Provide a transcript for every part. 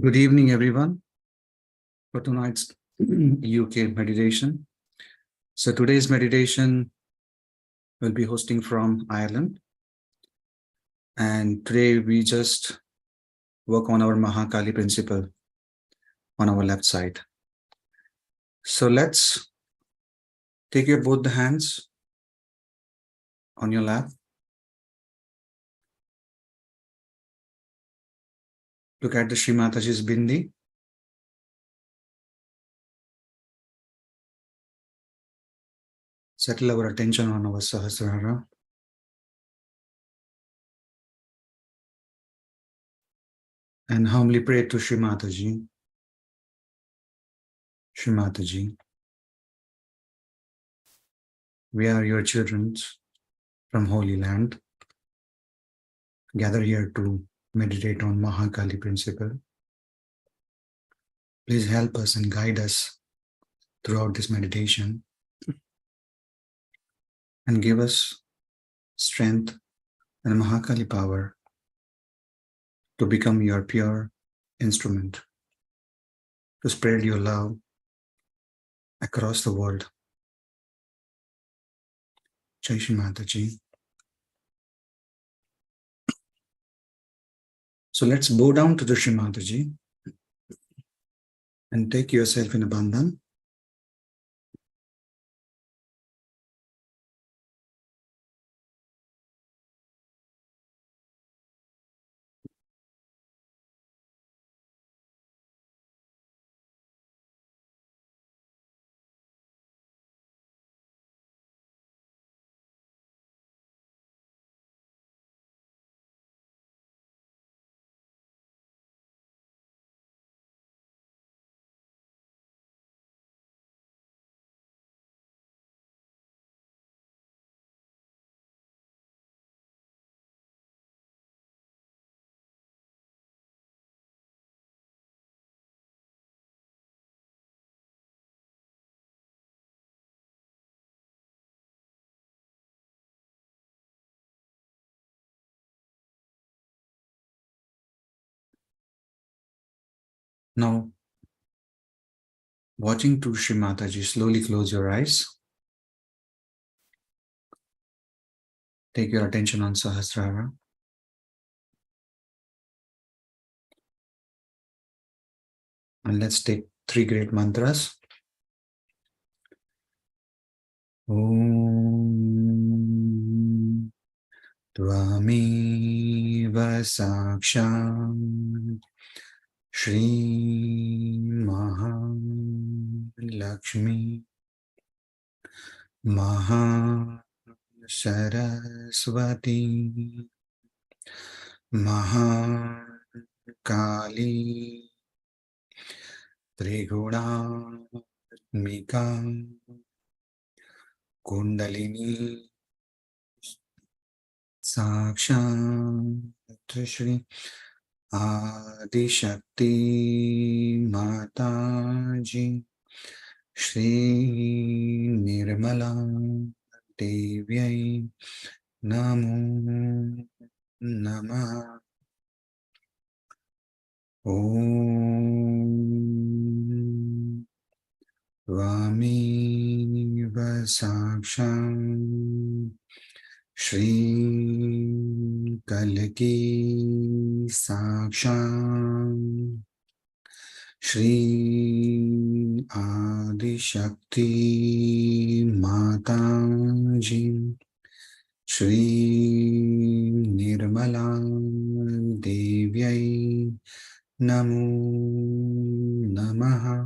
Good evening, everyone, for tonight's UK meditation. So today's meditation will be hosting from Ireland. And today we just work on our Mahakali principle on our left side. So let's take your both the hands on your lap. Look at the Shri Mataji's bindi. Settle our attention on our Sahasrara. And humbly pray to Shri Mataji. Shri Mataji, we are your children from Holy Land, gather here to meditate on Mahakali principle. Please help us and guide us throughout this meditation and give us strength and Mahakali power to become your pure instrument, to spread your love across the world. Jai Shri Mataji. So let's bow down to the Shri Mataji and take yourself in a bandhan. Now, watching to Shri Mataji, slowly close your eyes. Take your attention on Sahasrara. And let's take 3 great mantras. Om Tvameva Sakshat Shri Mahalakshmi Maha Saraswati Mahakali Triguणात्मिका Kundalini Sakshat Shri Adishakti Mataji Shri Nirmala Devyai Namo Namah. Om Tvameva Sakshat Shri Kalki Sakshat Shri Adishakti Mataji Shri Nirmala Devyai Namo Namaha.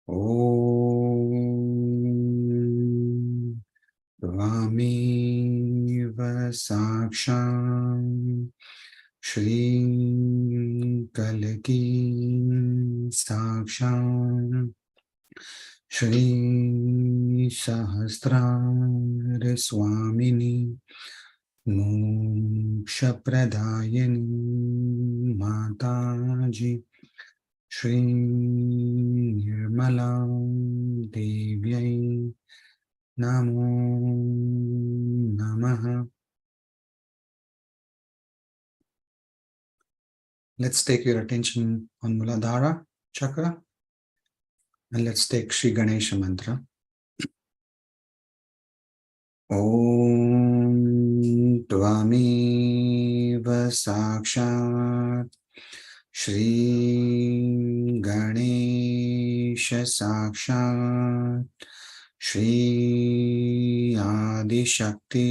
Om Tvameva Sakshat Shri Kalki Sakshat Shri Sahasrara Swamini Moksha Pradayani Mataji Shri Nirmala Devyai Namo Namaha. Let's take your attention on Muladhara Chakra and let's take Shri Ganesha Mantra. Om Tvameva Sakshat Shri Ganesha Sakshat Shri Adishakti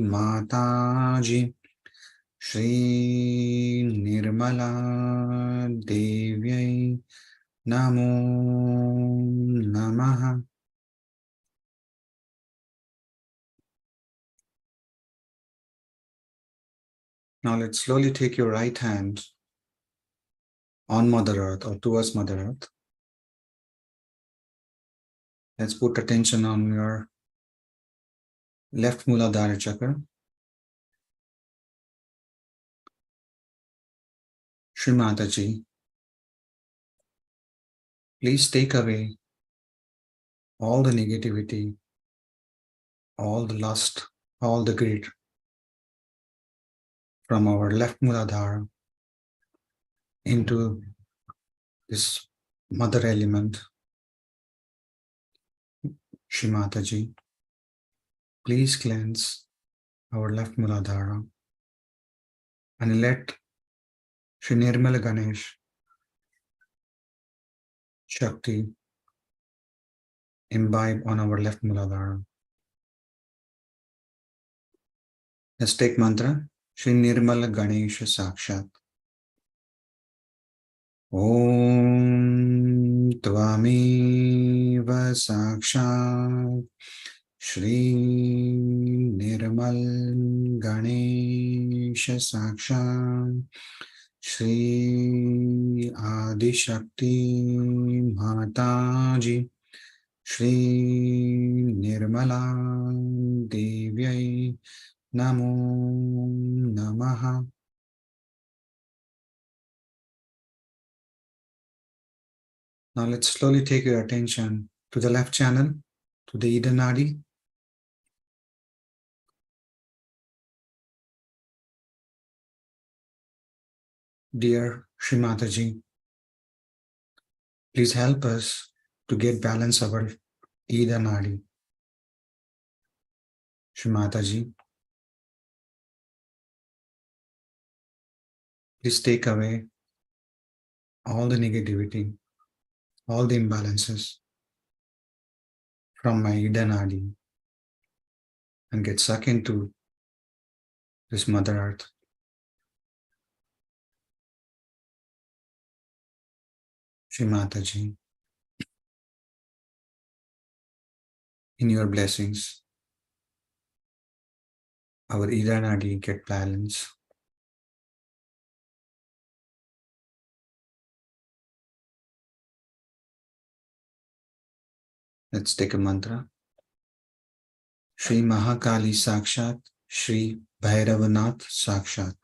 Mataji Shri Nirmala Devyai Namo Namaha. Now let's slowly take your right hand on Mother Earth or towards Mother Earth. Let's put attention on your left Muladhara Chakra. Shri Mataji, please take away all the negativity, all the lust, all the greed from our left Muladhara into this mother element. Shri Mataji, please cleanse our left Muladhara and let Shri Nirmala Ganesh Shakti imbibe on our left Muladhara. Let's take mantra. Shri Nirmala Ganesha Sakshat. Om Tvameva Sakshat Shri Nirmal Ganesha Sakshat Shri Adishakti Mataji Shri Nirmala Devyai Namo Namaha. Now let's slowly take your attention to the left channel, to the Ida Nadi. Dear Shri Mataji, please help us to get balance our Ida Nadi. Shri Mataji, please take away all the negativity, all the imbalances from my Ida Nadi and get sucked into this Mother Earth. Shri Mataji, in your blessings, our Ida Nadi get balance. Let's take a mantra. Shri Mahakali Sakshat, Shri Bhairavanath Sakshat.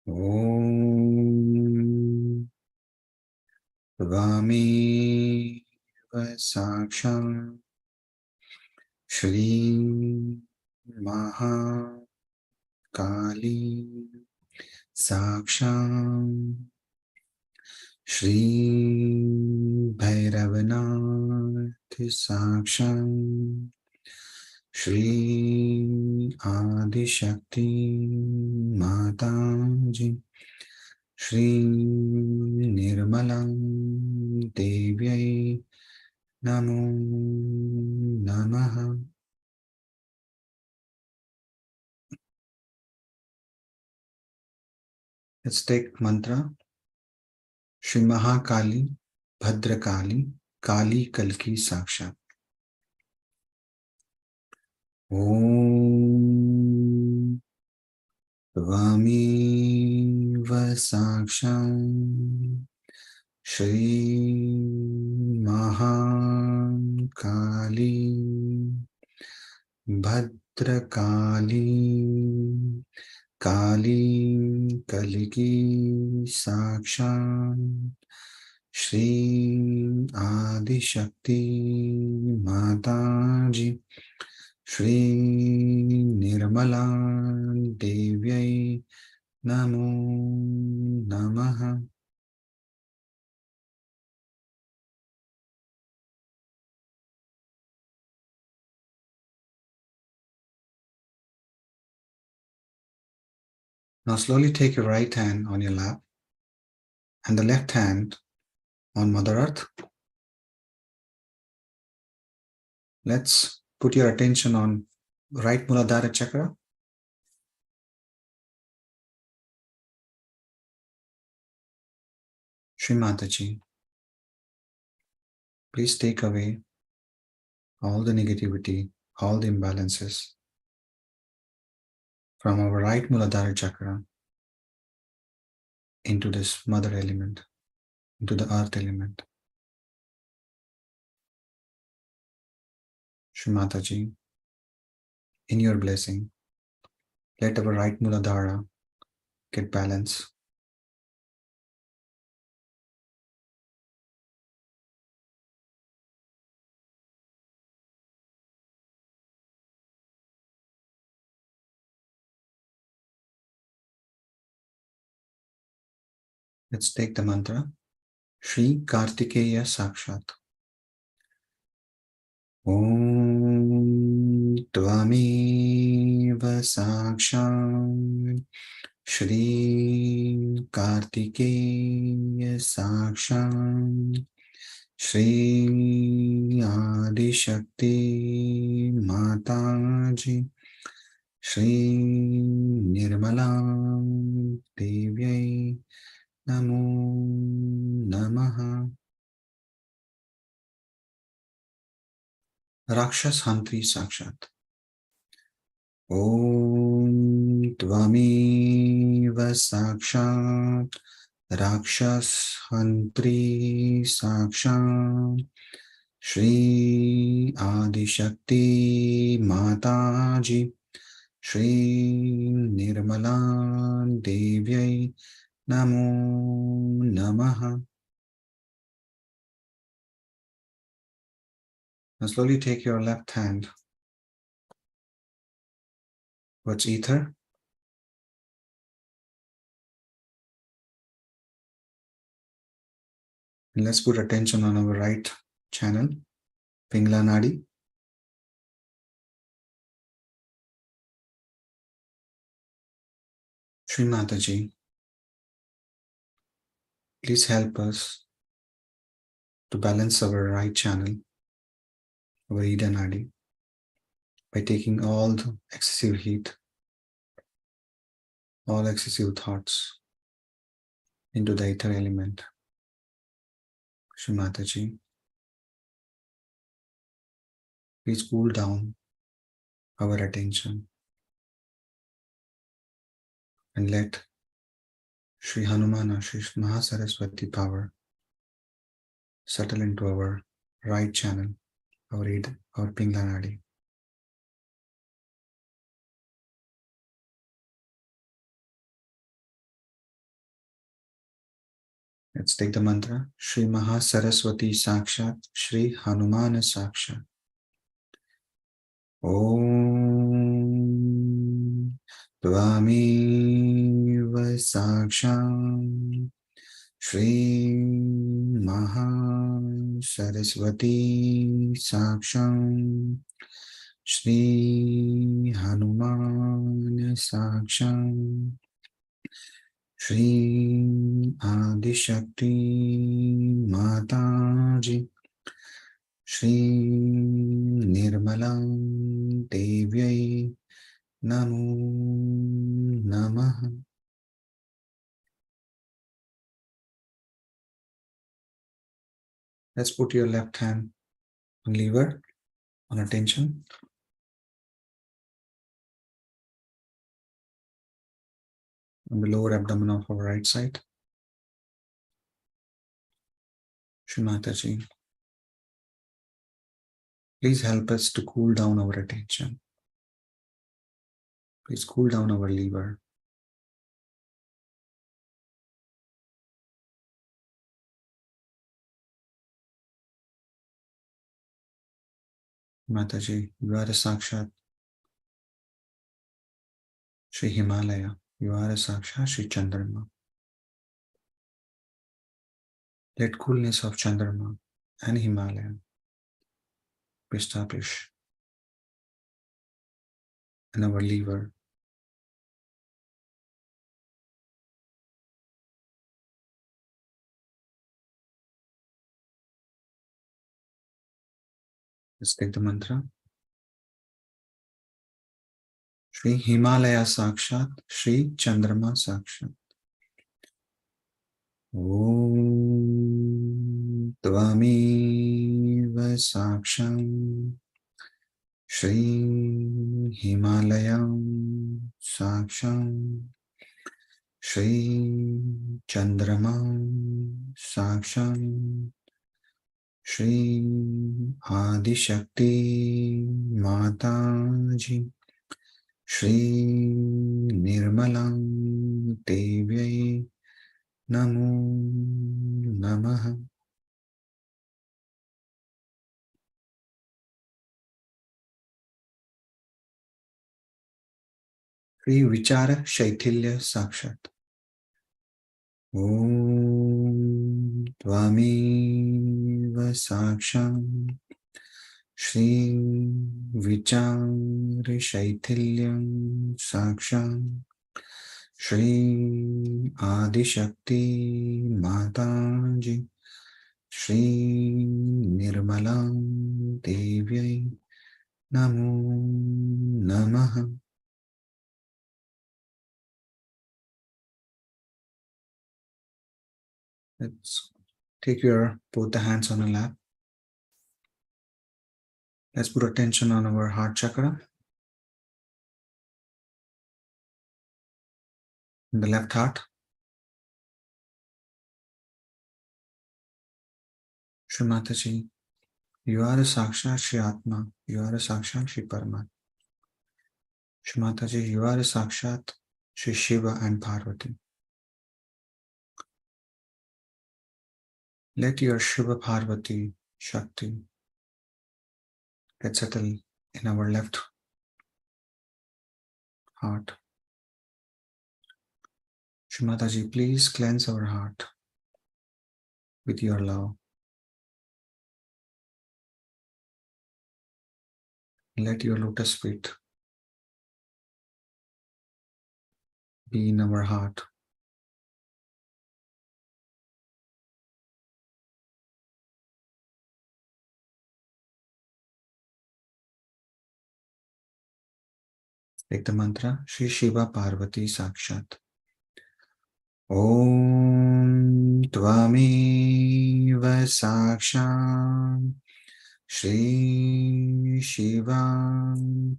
Om Vami Sakshat Shri Mahakali Sakshat Shri Bhairavanath Sakshat Shri Adi Shakti Mataji Shri Nirmala Devyai Namo Namaha. Let's take mantra. Shri Mahakali Bhadrakali Kali Kalki Sakshat. Om Vami Vasakshat Shri Mahakali Bhadrakali Kali Kaliki Sakshat Shri Adi Shakti Mataji Shri Nirmala Devyai Namo Namaha. Now slowly take your right hand on your lap and the left hand on Mother Earth. Let's put your attention on right Muladhara Chakra. Shri Mataji, please take away all the negativity, all the imbalances from our right Muladhara Chakra into this Mother element, into the Earth element. Shri Mataji, in your blessing, let our right Muladhara get balance. Let's take the mantra. Shri Kartikeya Sakshat. Om Tvameva Sakshat Shri Kartikeya Sakshat Shri Adi Shakti Mataji Shri Nirmala Devyai Namo Namaha. Rakshas Hantri Sakshat. Om Tvameva Sakshat Rakshas Hantri Sakshat Shri Adi Shakti Mataji Shri Nirmala Devyai Namo Namaha. Now slowly take your left hand towards ether And let's put attention on our right channel, Pingla Nadi. Shri Mataji, please help us to balance our right channel, our Ida Nadi, by taking all the excessive heat, all excessive thoughts into the ether element. Shri Mataji, please cool down our attention and let Shri Hanumana, Shri Mahasaraswati power settle into our right channel, our Pingla Nadi. Let's take the mantra. Shri Mahasaraswati Sakshat, Shri Hanuman Sakshat. Om Tvami Sakshat Shri Mahasaraswati Sakshat Shri Hanuman Sakshat Shri Adishakti Mataji Shri Nirmala Devyai Namo Namaha. Let's put your left hand on lever, on attention. On the lower abdomen of our right side. Shri Mataji, please help us to cool down our attention. Please cool down our liver. Mataji, you are a Sakshat Shri Himalaya. You are a Sakshat Shri Chandrama. Let coolness of Chandrama and Himalaya be established in our liver. Let's take the mantra. Shri Himalaya Sakshat, Shri Chandrama Sakshat. Om Tvamiva Sakshat Shri Himalaya Sakshat Shri Chandrama Sakshat Shri Adishakti Mataji Shri Nirmala Devyai Namo Namaha. Shri Vichara Shaithilya Sakshat. Om Tvamiva Sakshat Shri Vichara Shaithilya Sakshat Shri Adishakti Mataji Shri Nirmala Devyai Namo Namaha. Let's take both the hands on the lap. Let's put attention on our heart chakra. In the left heart. Shri Mataji, you are a Sakshat Shri Atma. You are a Sakshat Shri Parama. Shri Mataji, you are a Sakshat Shri Shiva and Parvati. Let your Shiva Parvati Shakti get settled in our left heart. Shri Mataji, please cleanse our heart. with your love. Let your lotus feet be in our heart. Take the mantra Shri Shiva Parvati Sakshat. Om Tvameva Sakshat Shri Shiva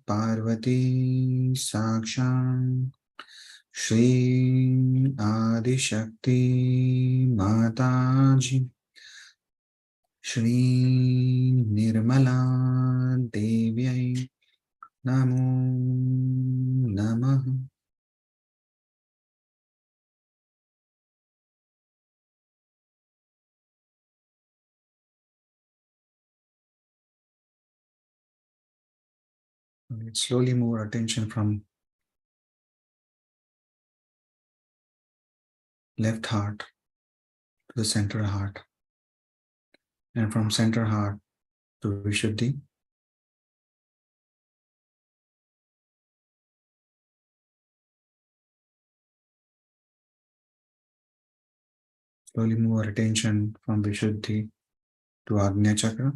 Parvati Sakshat Shri Adi Shakti Mataji Shri Nirmala Devyai Namo Namaha. Let's slowly move our attention from left heart to the center heart, and from center heart to Vishuddhi. Slowly move our attention from Vishuddhi to Agnya Chakra.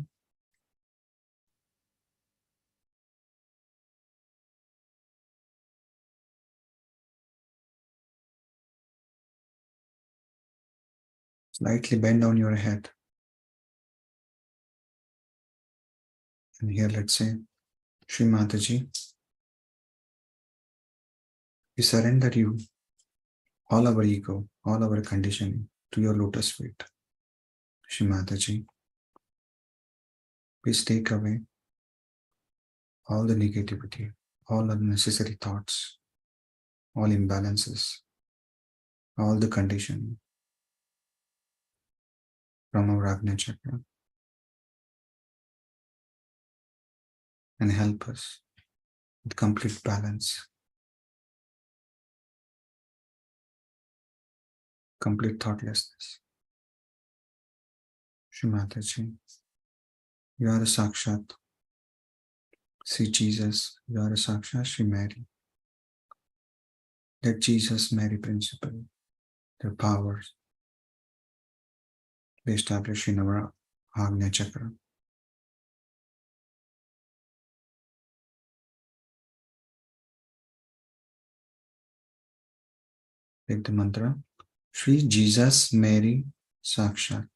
Slightly bend down your head. And here, let's say, Shri Mataji, we surrender you, all our ego, all our conditioning to your lotus feet. Shri Mataji, please take away all the negativity, all unnecessary thoughts, all imbalances, all the conditioning from our Agnya Chakra, and help us with complete balance, complete thoughtlessness. Shri Mataji, you are a Sakshat. See Jesus, you are a Sakshat Shri Mary. Let Jesus Mary principle, their powers, be established in our Agnya Chakra. Take the mantra Shri Jesus Mary Sakshat.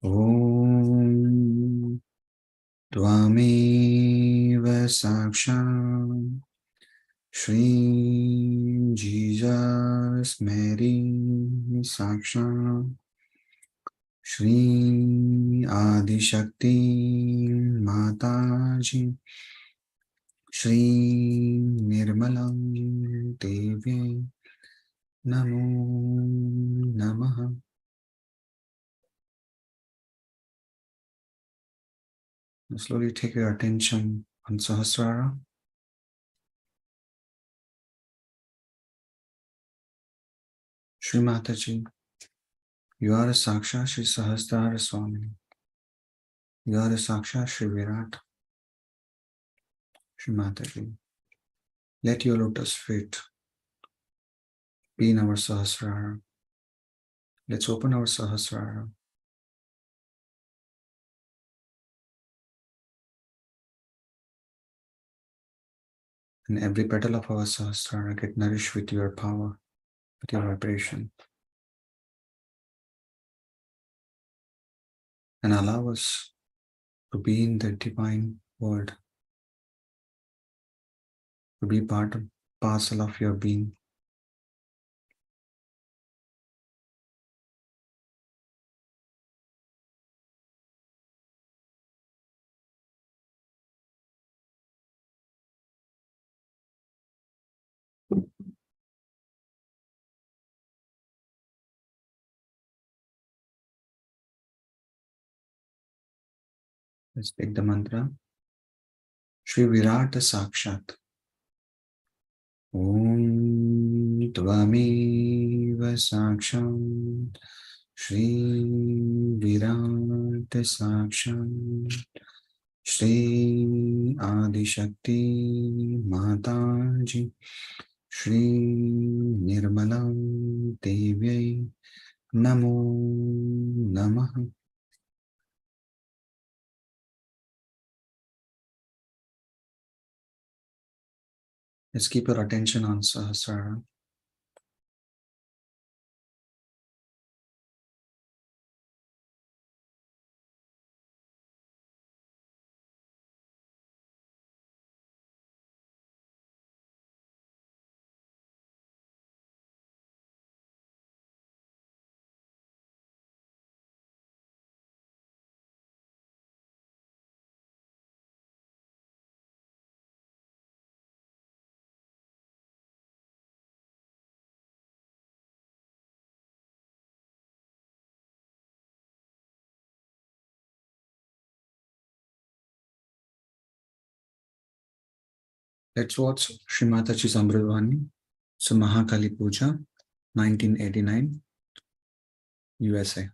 Om Tvameva Sakshat Shri Jesus Mary Sakshat Shri Adi Shakti Mataji Shri Nirmala Devi Namo Namaha. Slowly take your attention on Sahasrara. Shri Mataji, you are a Saksha Shri Sahasrara Swamini. You are a Saksha Shri Virat. Shri Mataji, let your lotus feet be in our Sahasrara. Let's open our Sahasrara. And every petal of our Sahasrara get nourished with your power, with your vibration. And allow us to be in the divine world, to be part and parcel of your being. Let's take the mantra Shri Virata Sakshat. Om Tvameva Sakshat Shri Virat Sakshat Shri Adi Shakti Mataji Shri Nirmala Devyai Namo Namaha. Let's keep your attention on Sahasrara. Let's watch Srimataji's Amritwani. So Mahakali Puja, 1989, USA.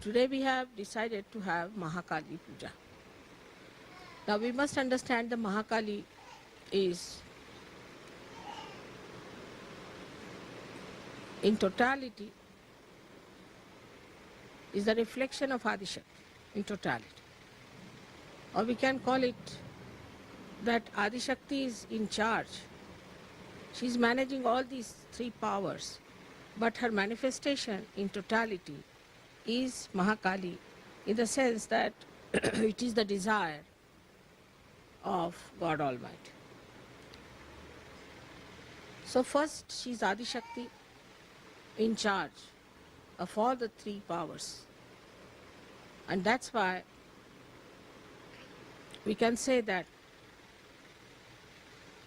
Today we have decided to have Mahakali Puja. Now we must understand the Mahakali is in totality is the reflection of Adishakti in totality. Or we can call it that Adishakti is in charge. She is managing all these three powers, but her manifestation in totality is Mahakali in the sense that it is the desire of God Almighty. So first she is Adishakti in charge of all the three powers. And that's why we can say that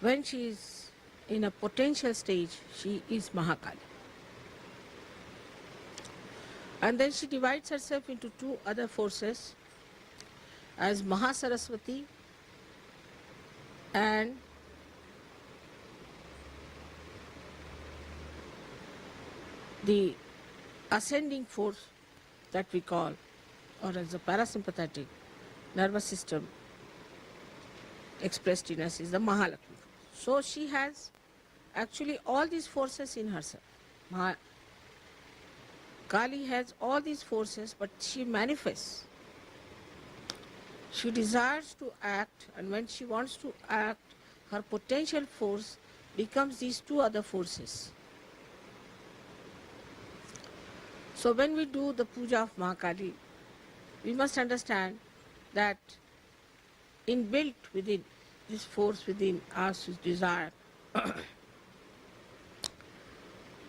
when she is in a potential stage, she is Mahakali. And then she divides herself into two other forces as Mahasaraswati and the ascending force that we call, or as the parasympathetic nervous system expressed in us is the Mahalakshmi. So she has actually all these forces in herself. Kali has all these forces, but she manifests. She desires to act, and when she wants to act, her potential force becomes these two other forces. So when we do the puja of Mahakali, we must understand that inbuilt within this force within us is desire.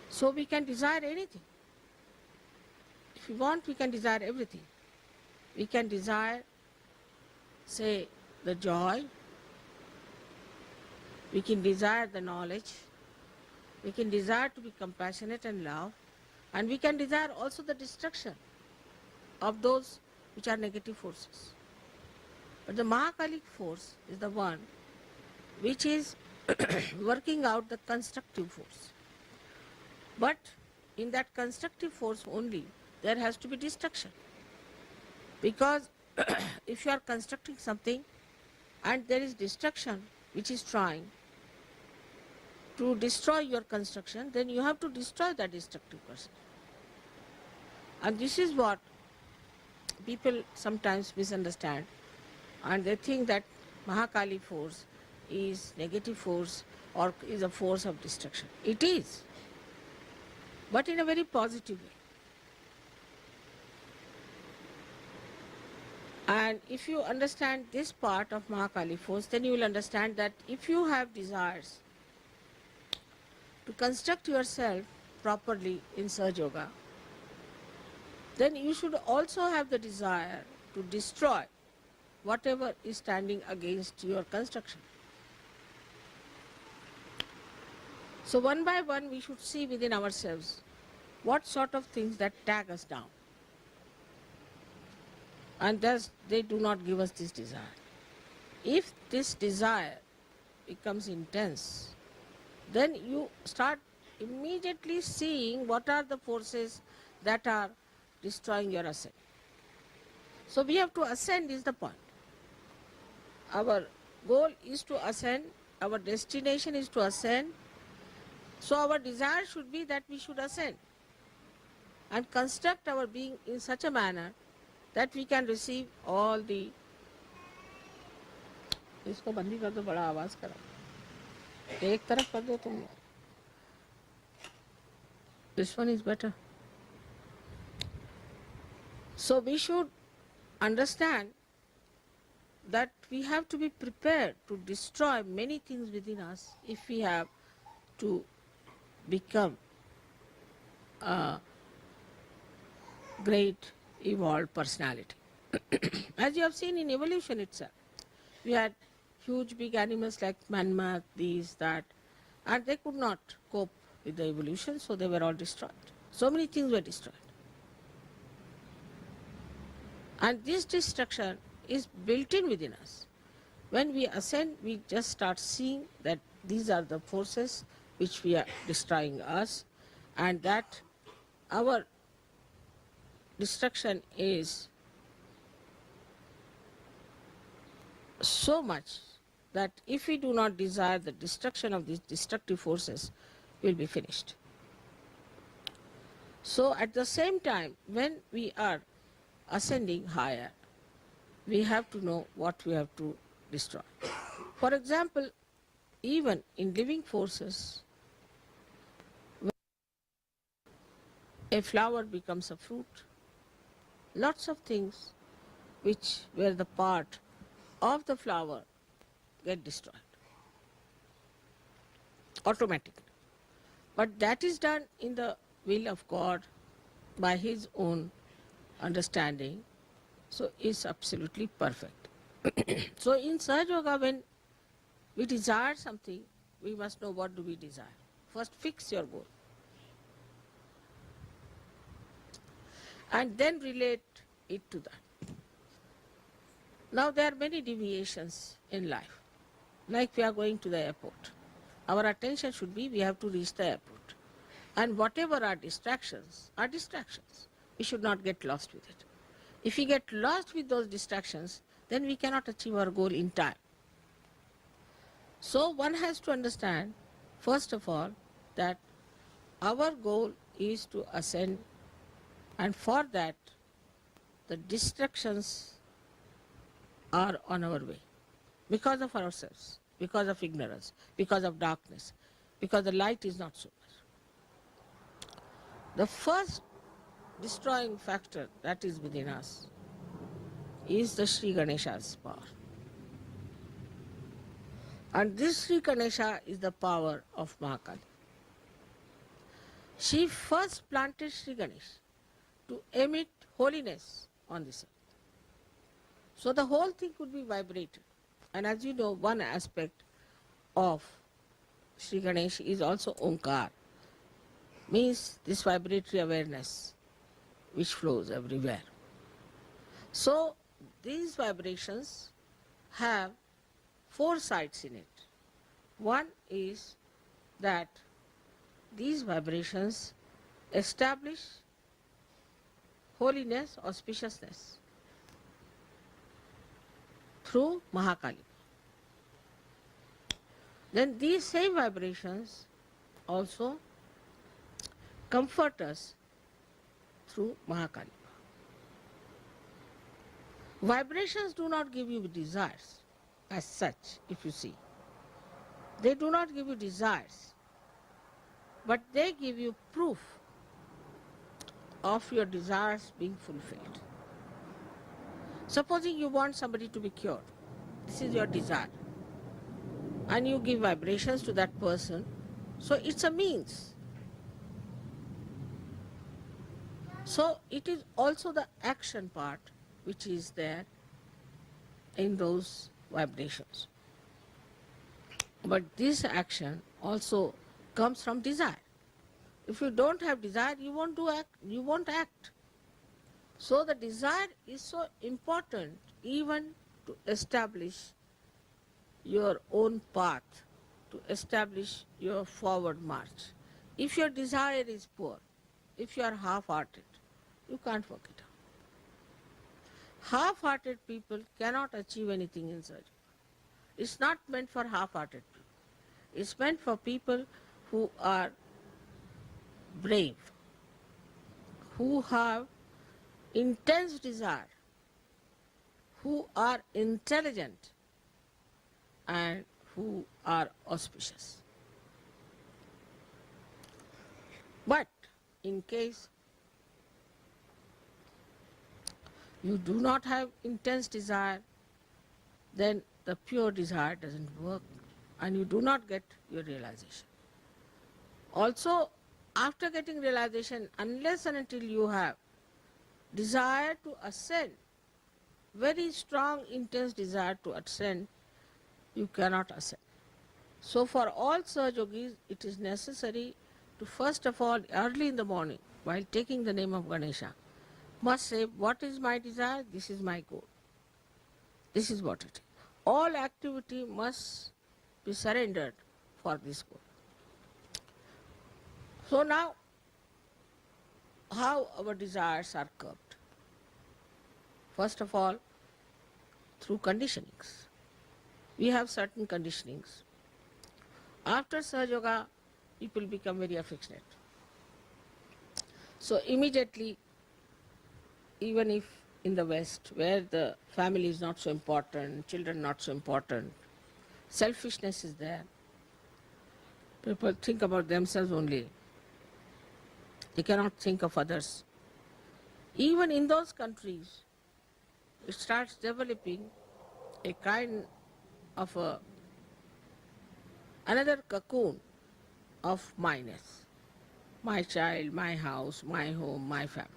So we can desire anything. If we want, we can desire everything. We can desire, say, the joy. We can desire the knowledge. We can desire to be compassionate and love. And we can desire also the destruction of those which are negative forces. But the Mahakalic force is the one which is working out the constructive force. But in that constructive force only, there has to be destruction. Because if you are constructing something and there is destruction which is trying to destroy your construction, then you have to destroy that destructive person. And this is what people sometimes misunderstand, and they think that Mahakali force is negative force or is a force of destruction. It is, but in a very positive way. And if you understand this part of Mahakali force, then you will understand that if you have desires to construct yourself properly in Sahaja Yoga, then you should also have the desire to destroy whatever is standing against your construction. So one by one we should see within ourselves what sort of things that tag us down. and thus they do not give us this desire. If this desire becomes intense, then you start immediately seeing what are the forces that are destroying your ascent. So we have to ascend is the point. Our goal is to ascend, our destination is to ascend. So our desire should be that we should ascend and construct our being in such a manner that we can receive all the. इसको बंदी कर दो, बड़ा आवाज करो, एक तरफ कर दो तुम. This one is better. So we should understand that we have to be prepared to destroy many things within us if we have to become a great evolved personality. As you have seen in evolution itself, we had huge big animals like mammoth, these, that, and they could not cope with the evolution, so they were all destroyed. So many things were destroyed. And this destruction is built in within us. When we ascend, we just start seeing that these are the forces which we are destroying us, and that our destruction is so much that if we do not desire the destruction of these destructive forces, we will be finished. So at the same time, when we are ascending higher, we have to know what we have to destroy. For example, even in living forces, when a flower becomes a fruit, lots of things which were the part of the flower get destroyed automatically. But that is done in the will of God by His own understanding, so it's absolutely perfect. So in Sahaja Yoga, when we desire something, we must know what do we desire. First fix your goal and then relate it to that. Now there are many deviations in life. Like we are going to the airport. Our attention should be we have to reach the airport. And whatever are distractions. We should not get lost with it. If we get lost with those distractions, then we cannot achieve our goal in time. So one has to understand, first of all, that our goal is to ascend, and for that the distractions are on our way because of ourselves, because of ignorance, because of darkness, because the light is not so much. The first destroying factor that is within us is the Sri Ganesha's power. And this Sri Ganesha is the power of Mahakali. She first planted Sri Ganesh to emit holiness on this earth. So the whole thing could be vibrated. And as you know, one aspect of Sri Ganesh is also Omkar, means this vibratory awareness which flows everywhere. So these vibrations have 4 sides in it. One is that these vibrations establish holiness, auspiciousness through Mahakali. Then these same vibrations also comfort us through Mahakali. Vibrations do not give you desires as such, if you see. They do not give you desires, but they give you proof of your desires being fulfilled. Supposing you want somebody to be cured, this is your desire, and you give vibrations to that person, so it's a means. So it is also the action part which is there in those vibrations. But this action also comes from desire. If you don't have desire, you won't act. So the desire is so important even to establish your own path, to establish your forward march. If your desire is poor, if you are half-hearted, you can't work it out. Half-hearted people cannot achieve anything in surgery. It's not meant for half-hearted people. It's meant for people who are brave, who have intense desire, who are intelligent, and who are auspicious. But in case you do not have intense desire, then the pure desire doesn't work and you do not get your realization. Also, after getting realization, unless and until you have desire to ascend, very strong, intense desire to ascend, you cannot ascend. So for all Sahaja Yogis, it is necessary to first of all, early in the morning, while taking the name of Ganesha, must say, what is my desire? This is my goal. This is what it is. All activity must be surrendered for this goal. So now, how our desires are curbed? First of all, through conditionings. We have certain conditionings. After Sahaja Yoga, people become very affectionate. So immediately, even if in the West, where the family is not so important, children not so important, selfishness is there, people think about themselves only. They cannot think of others. Even in those countries, it starts developing a kind of another cocoon of myness. My child, my house, my home, my family.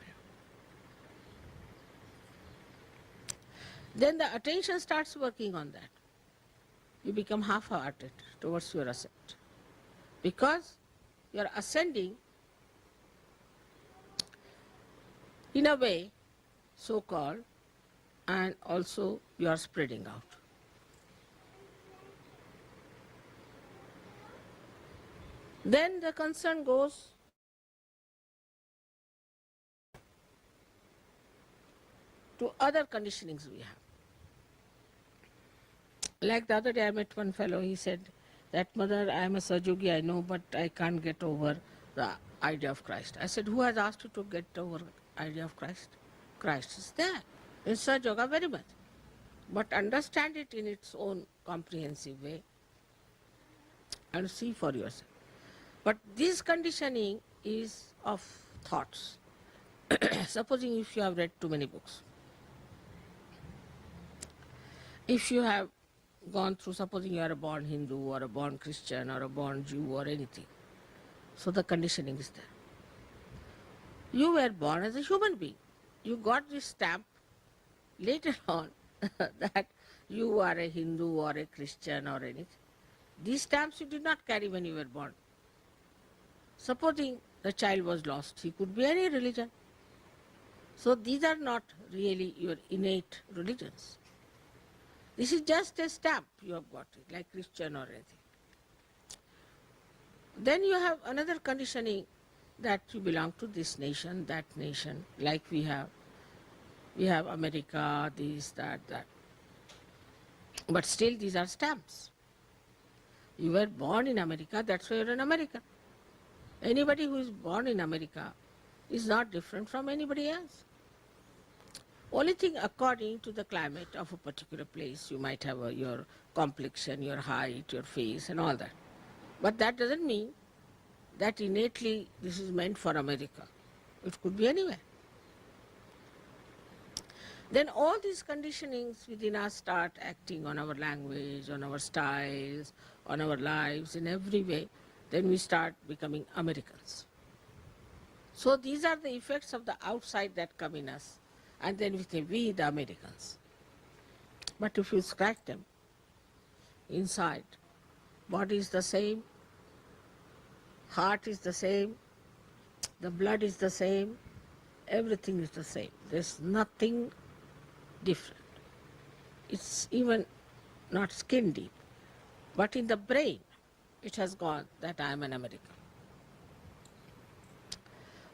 Then the attention starts working on that. You become half-hearted towards your ascent. Because you are ascending in a way, so-called, and also you are spreading out. Then the concern goes to other conditionings we have. Like the other day I met one fellow, he said that, Mother, I am a Sahaja, I know, but I can't get over the idea of Christ. I said, who has asked you to get over the idea of Christ? Christ is there in Sahaja Yoga very much. But understand it in its own comprehensive way and see for yourself. But this conditioning is of thoughts. Supposing if you have read too many books, if you have gone through, supposing you are a born Hindu or a born Christian or a born Jew or anything, so the conditioning is there. You were born as a human being. You got this stamp later on that you are a Hindu or a Christian or anything. These stamps you did not carry when you were born. Supposing the child was lost, he could be any religion. So these are not really your innate religions. This is just a stamp you have got, it, like Christian or anything. Then you have another conditioning that you belong to this nation, that nation, like we have America, this, that. But still these are stamps. You were born in America, that's why you're an American. Anybody who is born in America is not different from anybody else. Only thing, according to the climate of a particular place, you might have your complexion, your height, your face and all that. But that doesn't mean that innately this is meant for America. It could be anywhere. Then all these conditionings within us start acting on our language, on our styles, on our lives, in every way. Then we start becoming Americans. So these are the effects of the outside that come in us. And then we say, we the Americans. But if you scratch them, inside, body is the same, heart is the same, the blood is the same, everything is the same. There's nothing different. It's even not skin deep. But in the brain, it has gone that I am an American.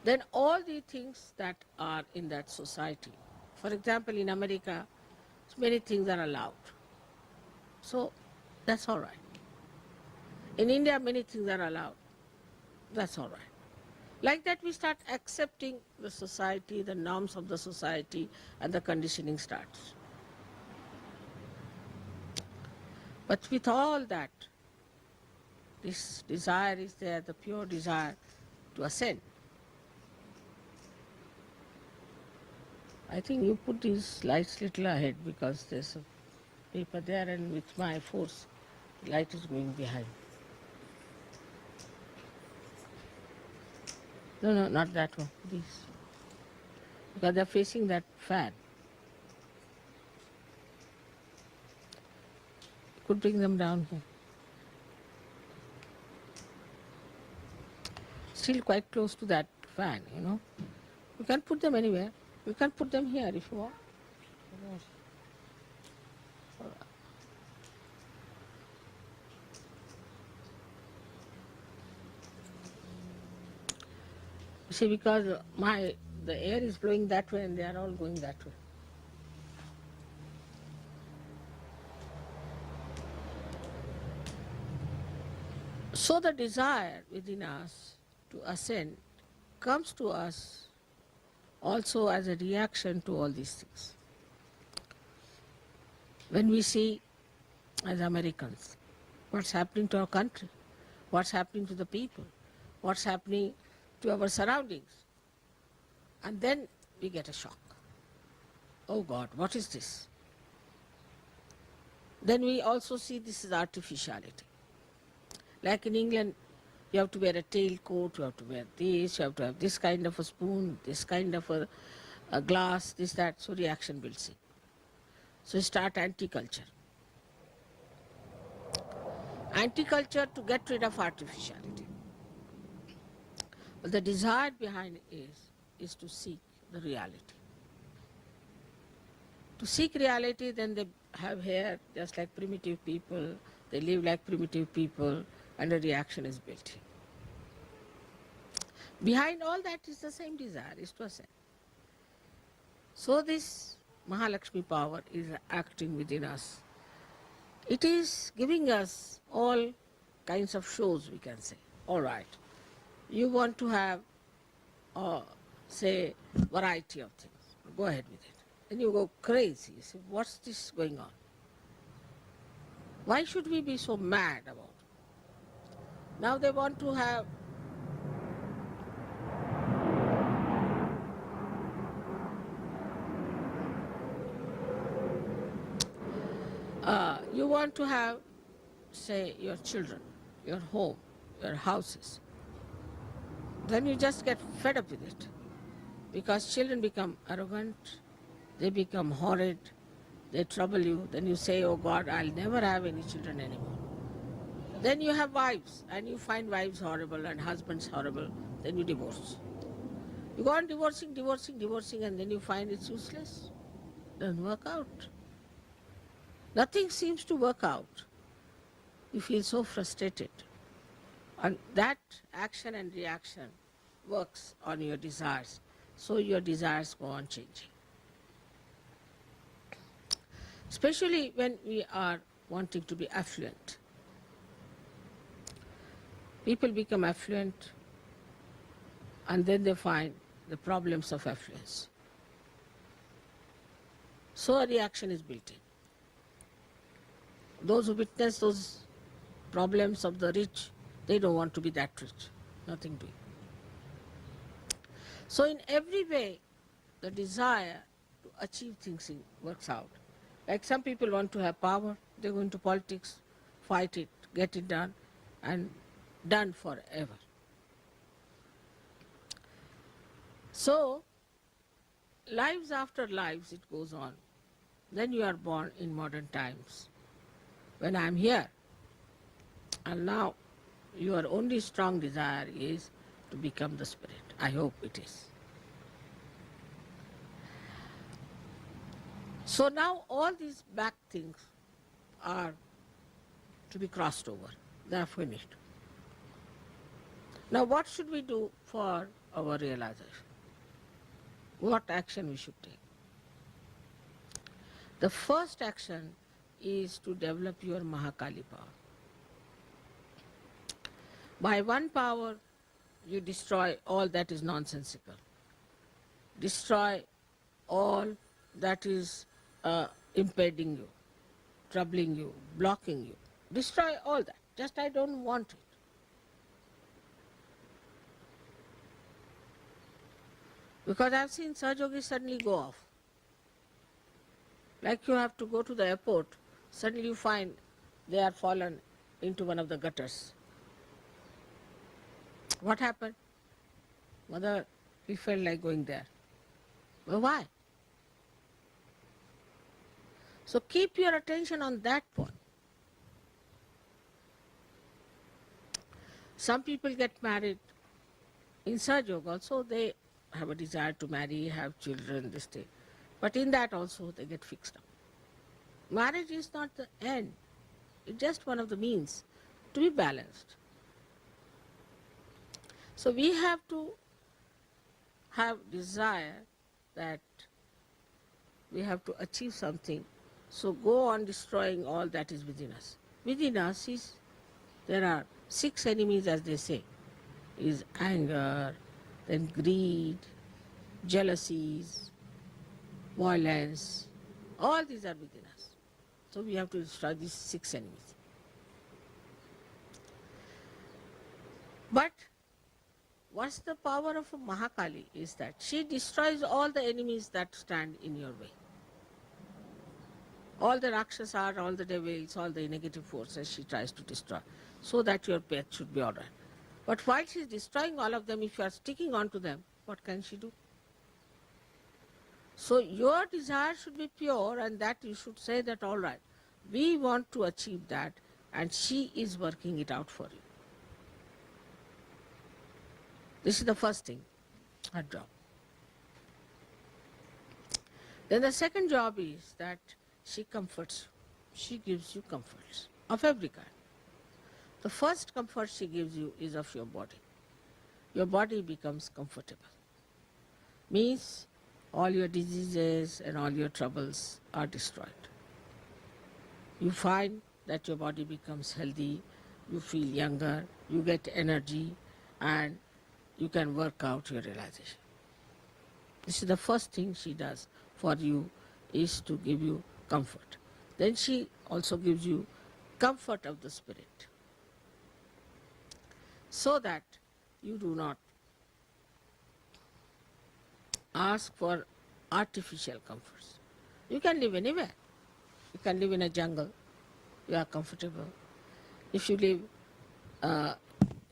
Then all the things that are in that society, for example, in America, many things are allowed. So that's all right. In India, many things are allowed. That's all right. Like that, we start accepting the society, the norms of the society, and the conditioning starts. But with all that, this desire is there, the pure desire to ascend. I think you put these lights little ahead because there's a paper there, and with my force, the light is going behind. No, no, not that one, these. Because they're facing that fan. You could bring them down here. Still quite close to that fan, you know. You can put them anywhere. You can put them here if you want. You see, because the air is blowing that way and they are all going that way. So the desire within us to ascend comes to us also as a reaction to all these things. When we see, as Americans, what's happening to our country, what's happening to the people, what's happening to our surroundings, and then we get a shock. Oh God, what is this? Then we also see this is artificiality. Like in England, you have to wear a tailcoat, you have to wear this, you have to have this kind of a spoon, this kind of a glass, this, that, so reaction builds in. So you start anti-culture. Anti-culture to get rid of artificiality. But the desire behind it is to seek the reality. To seek reality, then they have hair just like primitive people, they live like primitive people, and a reaction is built in. Behind all that is the same desire, is to ascend. So this Mahalakshmi power is acting within us. It is giving us all kinds of shows, we can say. All right, you want to have, say, variety of things. Go ahead with it. Then you go crazy. You say, what's this going on? Why should we be so mad about it? Now they want to have you want to have, say, your children, your home, your houses. Then you just get fed up with it. Because children become arrogant, they become horrid, they trouble you. Then you say, oh God, I'll never have any children anymore. Then you have wives, and you find wives horrible and husbands horrible. Then you divorce. You go on divorcing, and then you find it's useless. Doesn't work out. Nothing seems to work out. You feel so frustrated. And that action and reaction works on your desires. So your desires go on changing. Especially when we are wanting to be affluent. People become affluent and then they find the problems of affluence. So a reaction is built in. Those who witness those problems of the rich, they don't want to be that rich. Nothing doing. So in every way, the desire to achieve things works out. Like some people want to have power, they go into politics, fight it, get it done, and done forever. So, lives after lives it goes on. Then you are born in modern times. When I am here, and now your only strong desire is to become the spirit. I hope it is. So now all these back things are to be crossed over. They are finished. Now what should we do for our realization? What action we should take? The first action is to develop your Mahakali power. By one power, you destroy all that is nonsensical. Destroy all that is impeding you, troubling you, blocking you. Destroy all that. Just I don't want it. Because I've seen Sahajogis suddenly go off. Like you have to go to the airport, suddenly you find they are fallen into one of the gutters. What happened? Mother, we felt like going there. Well, why? So keep your attention on that point. Some people get married in Sahajog also, they have a desire to marry, have children, this thing. But in that also they get fixed up. Marriage is not the end. It's just one of the means to be balanced. So we have to have desire that we have to achieve something. So go on destroying all that is within us. Within us is, there are 6 enemies as they say, is anger, then greed, jealousies, violence, all these are within us. So we have to destroy these 6 enemies. But what's the power of a Mahakali is that she destroys all the enemies that stand in your way. All the Rakshasas, all the devils, all the negative forces she tries to destroy, so that your path should be all right. But while she is destroying all of them, if you are sticking on to them, what can she do? So your desire should be pure, and that you should say that all right, we want to achieve that, and she is working it out for you. This is the first thing, her job. Then the second job is that she comforts you. She gives you comforts of every kind. The first comfort she gives you is of your body. Your body becomes comfortable. Means all your diseases and all your troubles are destroyed. You find that your body becomes healthy, you feel younger, you get energy, and you can work out your realization. This is the first thing she does for you, is to give you comfort. Then she also gives you comfort of the spirit, so that you do not ask for artificial comforts. You can live anywhere. You can live in a jungle, you are comfortable. If you live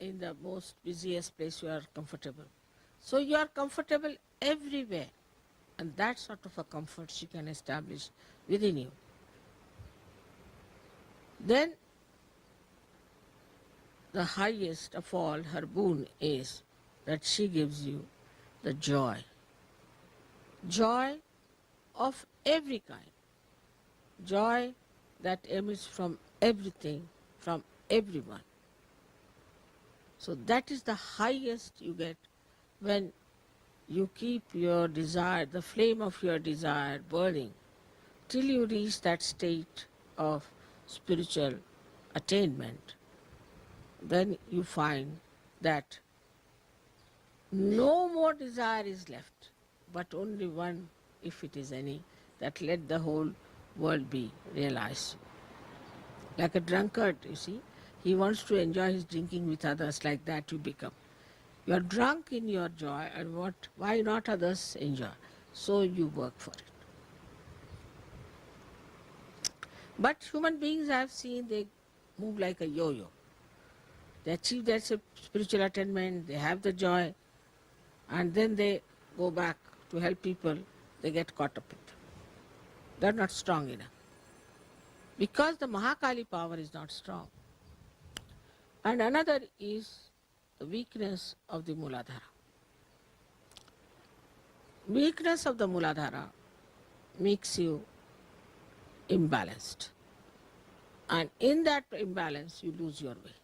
in the most busiest place, you are comfortable. So you are comfortable everywhere, and that sort of a comfort she can establish within you. Then the highest of all her boon is that she gives you the joy. Joy of every kind. Joy that emits from everything, from everyone. So that is the highest you get when you keep your desire, the flame of your desire burning, till you reach that state of spiritual attainment. Then you find that no more desire is left, but only one, if it is any, that let the whole world be realized. Like a drunkard, you see, he wants to enjoy his drinking with others, like that you become. You are drunk in your joy, and why not others enjoy? So you work for it. But human beings I have seen, they move like a yo-yo. They achieve their spiritual attainment, they have the joy, and then they go back to help people, they get caught up in it. They are not strong enough. Because the Mahakali power is not strong. And another is the weakness of the Muladhara. Weakness of the Muladhara makes you imbalanced. And in that imbalance, you lose your way.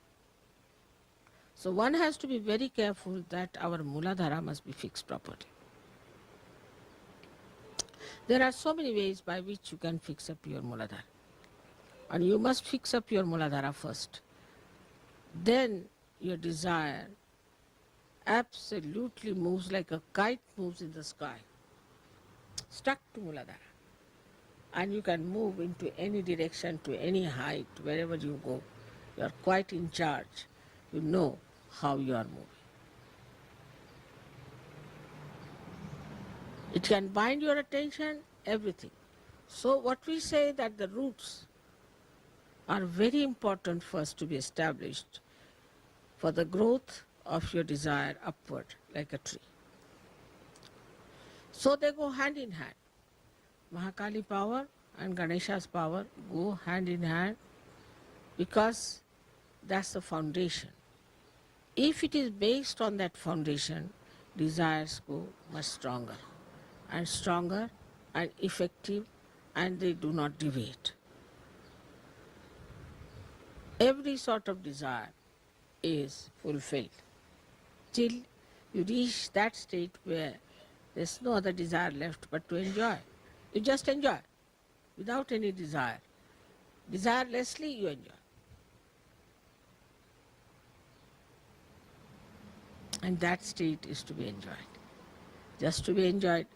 So one has to be very careful that our Muladhara must be fixed properly. There are so many ways by which you can fix up your Muladhara. And you must fix up your Muladhara first. Then your desire absolutely moves like a kite moves in the sky, stuck to Muladhara. And you can move into any direction, to any height, wherever you go. You are quite in charge. You know how you are moving. It can bind your attention, everything. So what we say that the roots are very important first to be established for the growth of your desire upward like a tree. So they go hand in hand. Mahakali power and Ganesha's power go hand in hand because that's the foundation. If it is based on that foundation, desires go much stronger and effective, and they do not deviate. Every sort of desire is fulfilled till you reach that state where there's no other desire left but to enjoy. You just enjoy without any desire. Desirelessly you enjoy. And that state is to be enjoyed. Just to be enjoyed.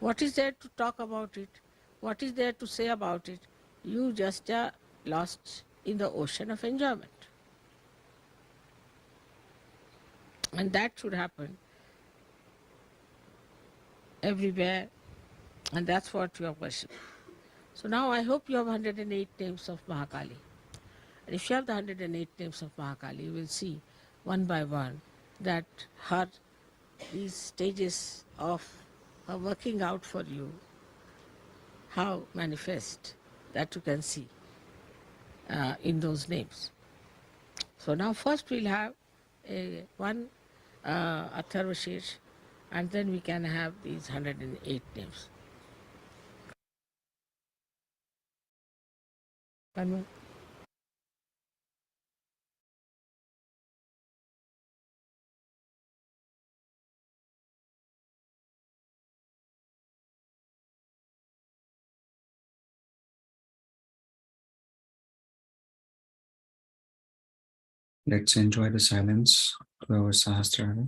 What is there to talk about it? What is there to say about it? You just are lost in the ocean of enjoyment. And that should happen everywhere, and that's what you are worshipping. So now I hope you have 108 names of Mahakali. And if you have the 108 names of Mahakali, you will see one by one that her these stages of her working out for you, how manifest, that you can see in those names. So now first we'll have one Atharvashesh, and then we can have these 108 names. One more. Let's enjoy the silence to our Sahasrara.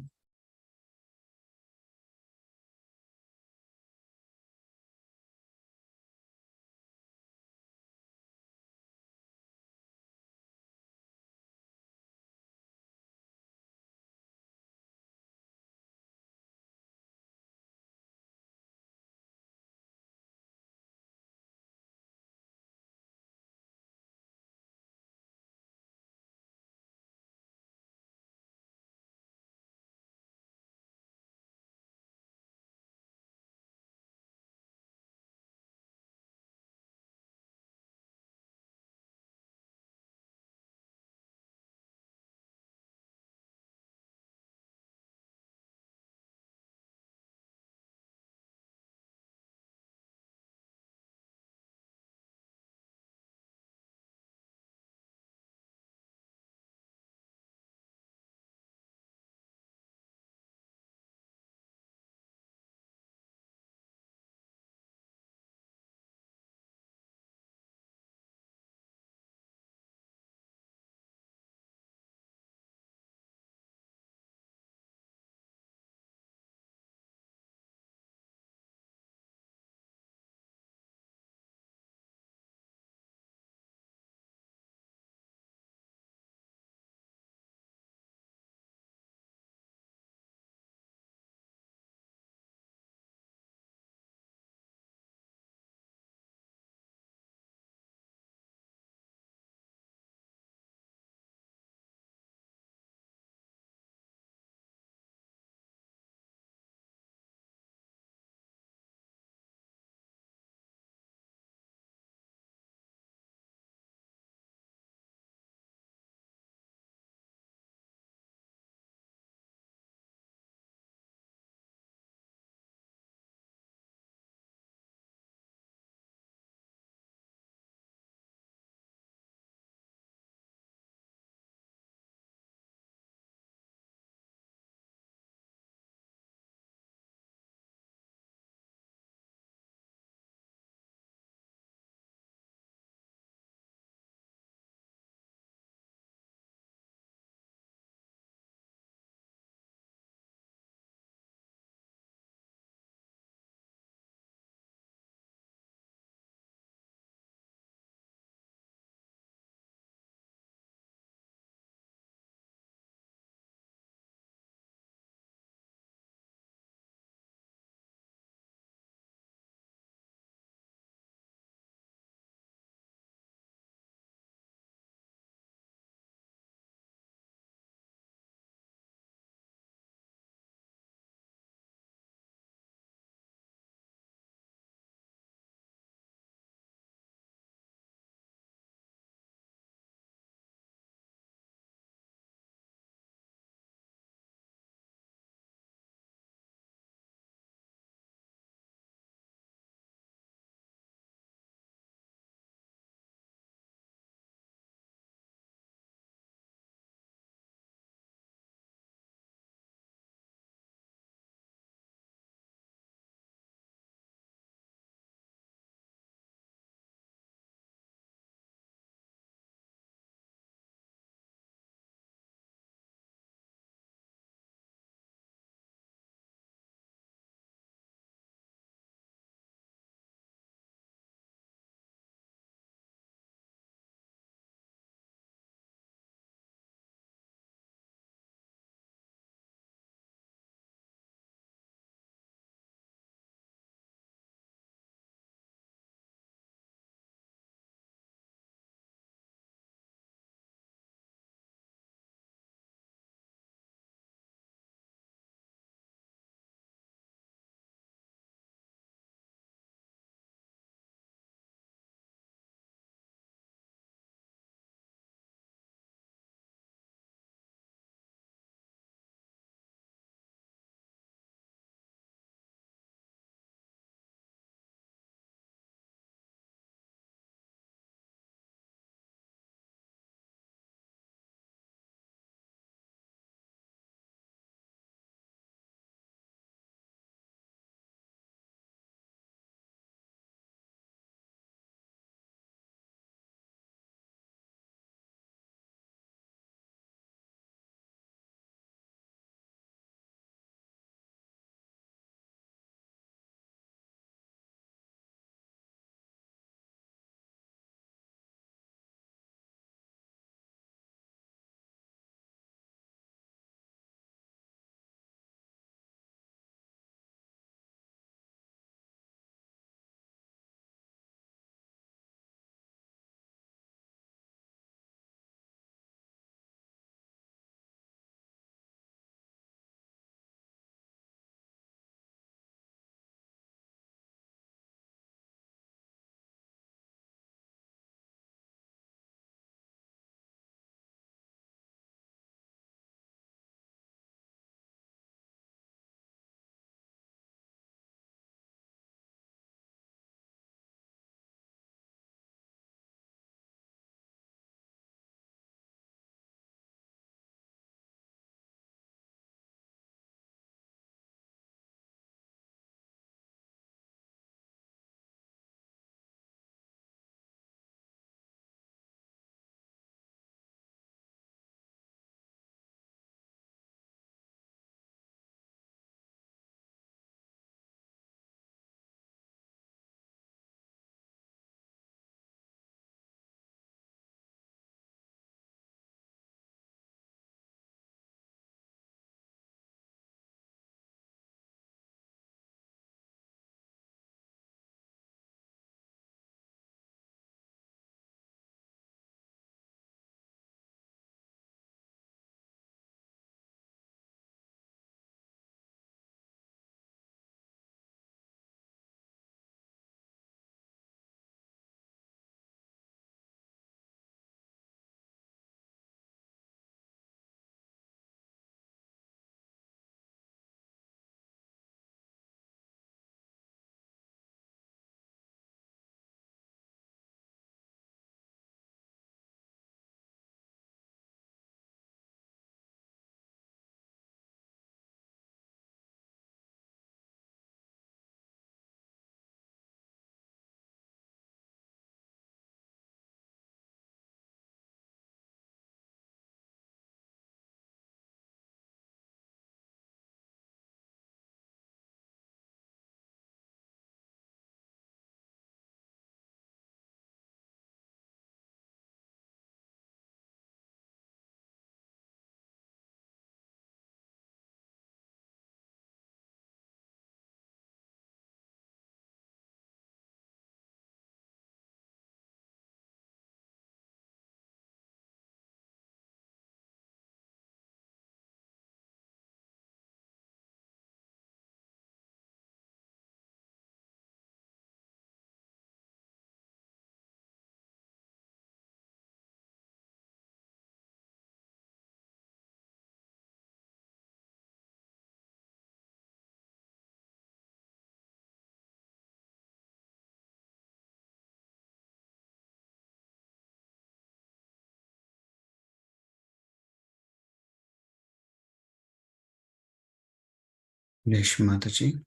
Yesh Mataji.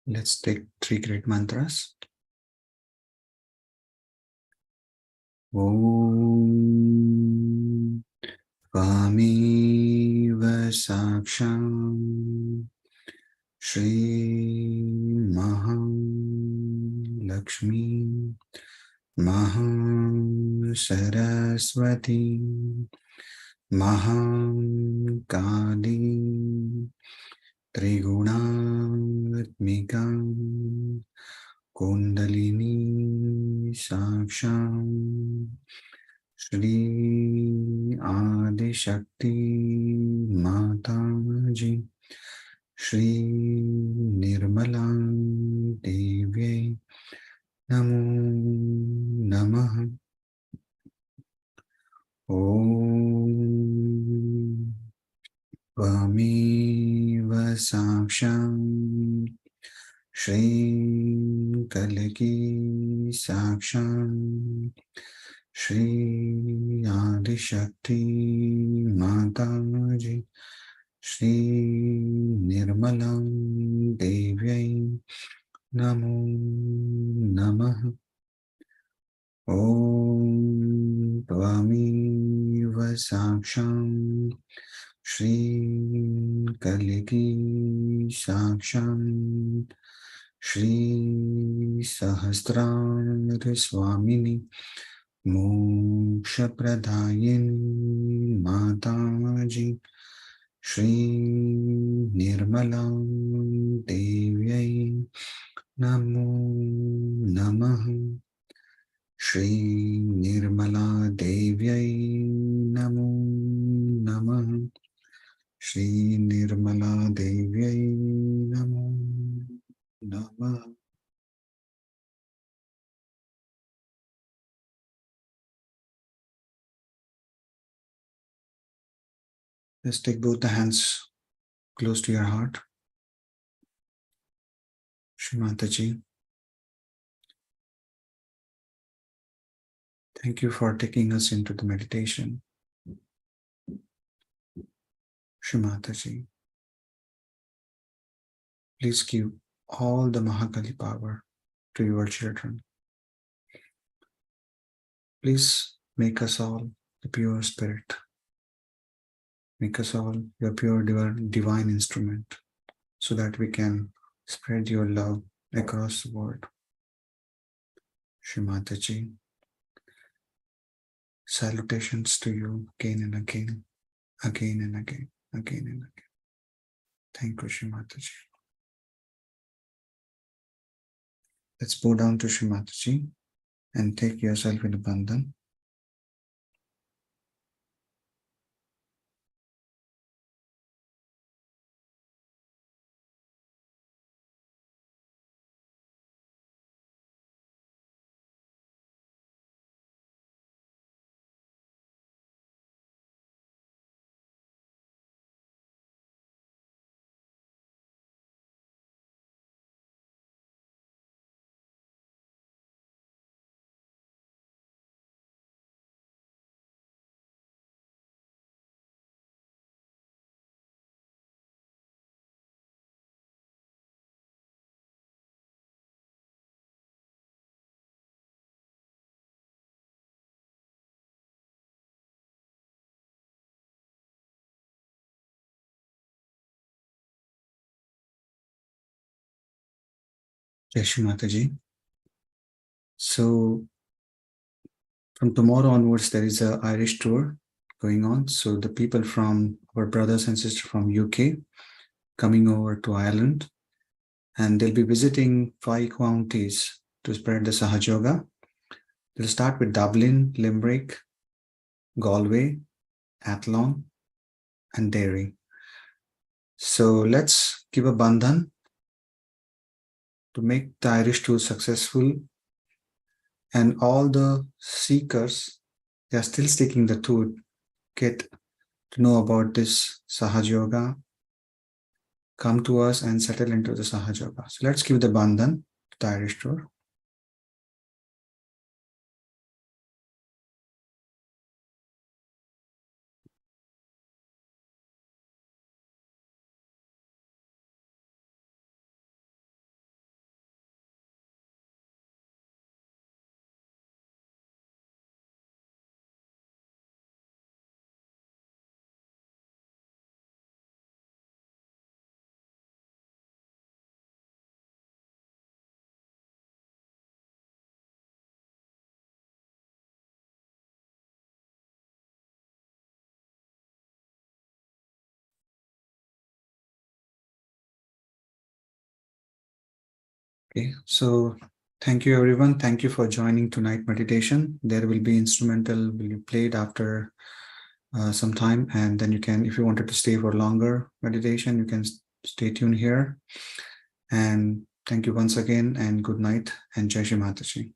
Let's take 3 great mantras. Om Tvameva Saksham Shri Maham Lakshmi Maham Saraswati Maham Kali Triguणात्मिकां Kundalini Saksham Shri Adi Shakti Mataji Shri Nirmala Devi Namo Namaha Om Tvameva Saksham Shri Kalaki Saksham Shri Adi Shakti Mataji Shri Nirmala Devi Namo Namaha Om Tvameva Saksham Shri Kaliki Saksham Shri Sahasrara Swamini Moksha Pradayini Mataji Shri Nirmala Devyai Namo Namaha Shri Nirmala Devyai Namo Namaha Shri Nirmala Devyai Namo Namaha. Let's take both the hands close to your heart. Shrimataji, thank you for taking us into the meditation. Shrimataji, please give all the Mahakali power to your children. Please make us all the pure spirit. Make us all your pure divine instrument so that we can spread your love across the world. Shrimataji, salutations to you again and again, again and again, again and again. Thank you, Shrimataji. Let's bow down to Shrimataji and take yourself in a bandhan. Jai Shri Mataji. So from tomorrow onwards, there is a Irish tour going on. So the people from our brothers and sisters from UK coming over to Ireland, and they'll be visiting 5 counties to spread the Sahaj Yoga. They'll start with Dublin, Limerick, Galway, Athlone, and Derry. So let's give a bandhan to make the Irish tour successful. And all the seekers, they are still sticking the tour, get to know about this Sahaj Yoga, come to us and settle into the Sahaj Yoga. So let's give the bandhan to the Irish tour. Okay, so thank you everyone. Thank you for joining tonight meditation. There will be instrumental will be played after some time, and then you can, if you wanted to stay for longer meditation, you can stay tuned here. And thank you once again, and good night, and Jai Shri Mataji.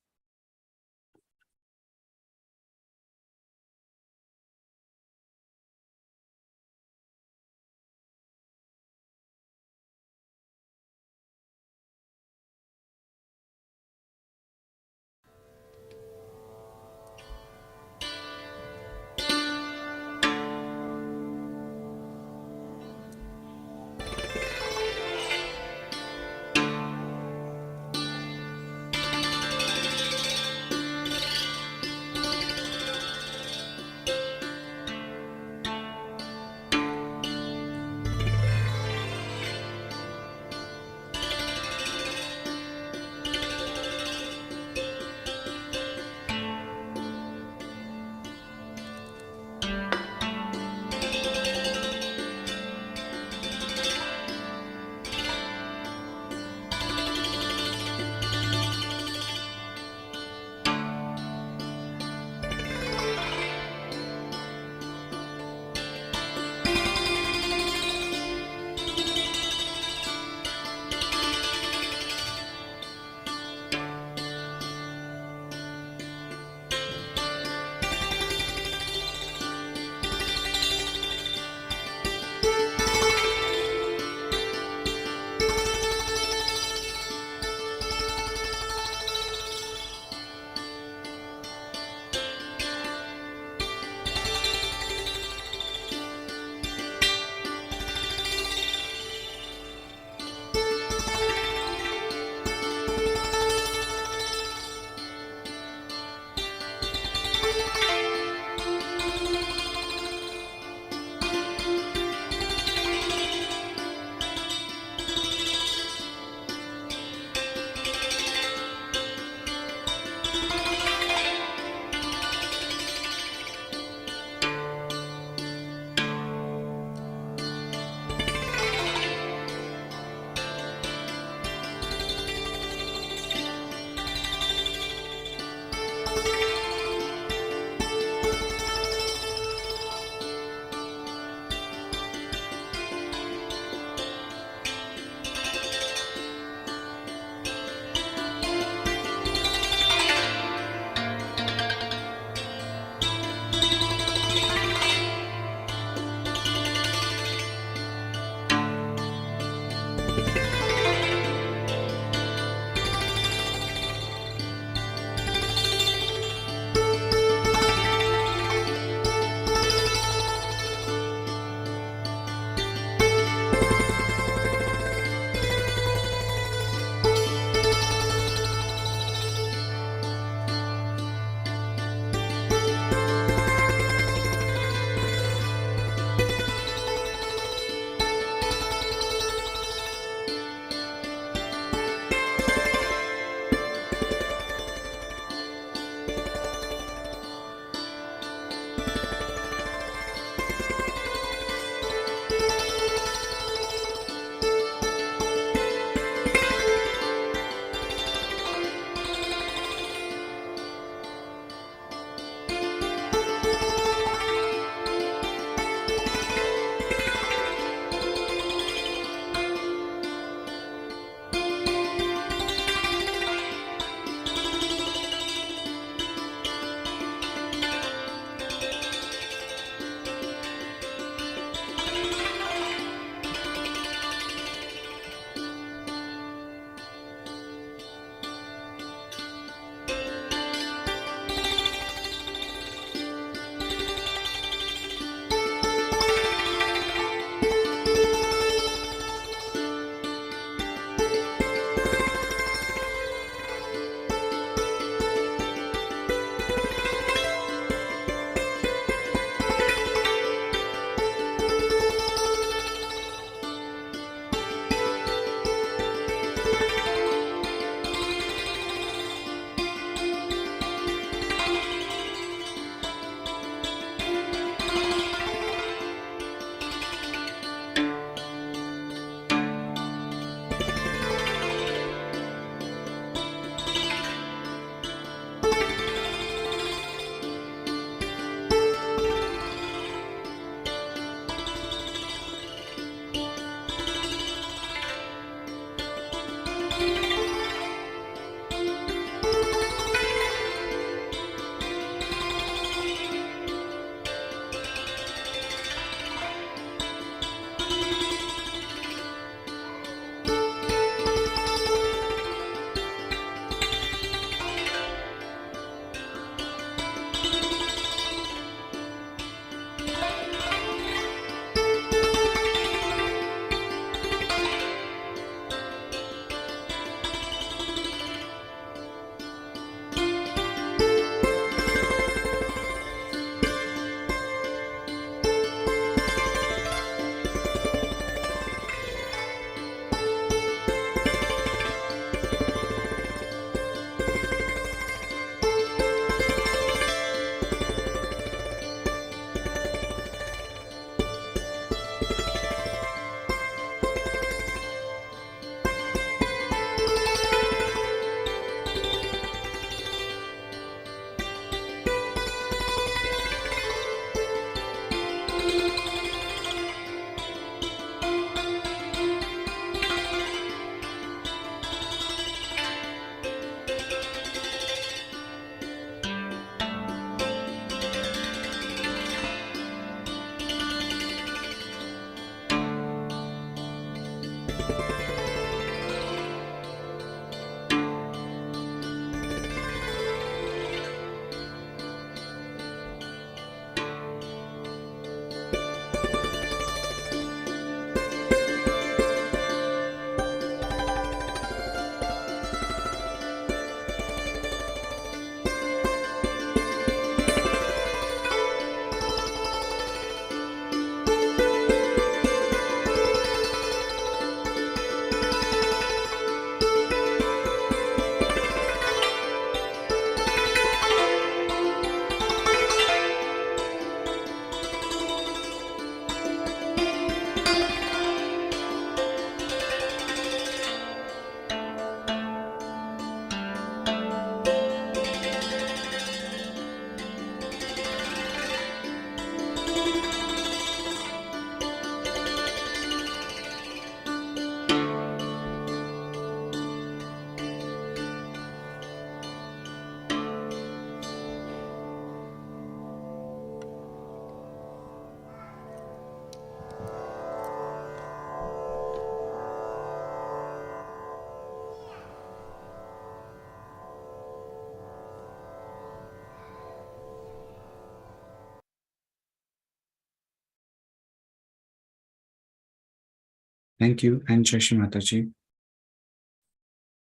Thank you and Jai Shri Mataji.